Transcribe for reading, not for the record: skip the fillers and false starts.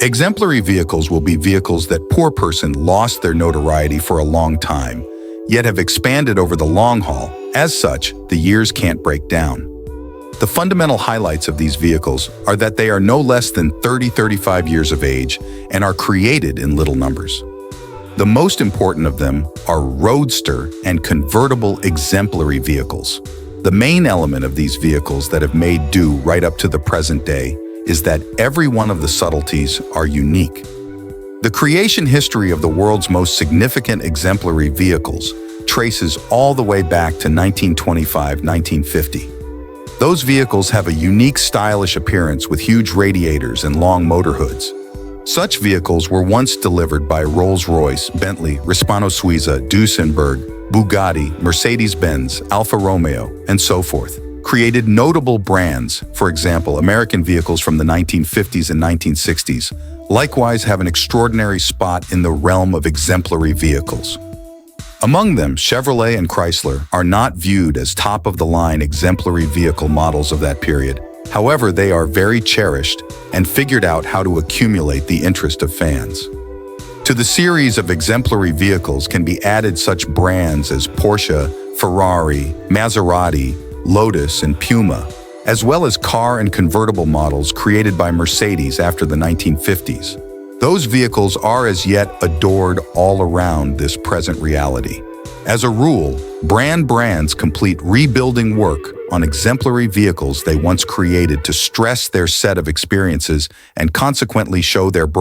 Exemplary vehicles will be vehicles that poor person lost their notoriety for a long time, yet have expanded over the long haul. As such, the years can't break down. The fundamental highlights of these vehicles are that they are no less than 30-35 years of age and are created in little numbers. The most important of them are roadster and convertible exemplary vehicles. The main element of these vehicles that have made do right up to the present day is that every one of the subtleties are unique. The creation history of the world's most significant exemplary vehicles traces all the way back to 1925-1950. Those vehicles have a unique stylish appearance with huge radiators and long motor hoods. Such vehicles were once delivered by Rolls-Royce, Bentley, Hispano Suiza, Duesenberg, Bugatti, Mercedes-Benz, Alfa Romeo, and so forth. Created notable brands, for example, American vehicles from the 1950s and 1960s, likewise have an extraordinary spot in the realm of exemplary vehicles. Among them, Chevrolet and Chrysler are not viewed as top-of-the-line exemplary vehicle models of that period. However, they are very cherished and figured out how to accumulate the interest of fans. To the series of exemplary vehicles can be added such brands as Porsche, Ferrari, Maserati, Lotus, and Puma, as well as car and convertible models created by Mercedes after the 1950s. Those vehicles are as yet adored all around this present reality. As a rule, brands complete rebuilding work on exemplary vehicles they once created to stress their set of experiences and consequently show their broad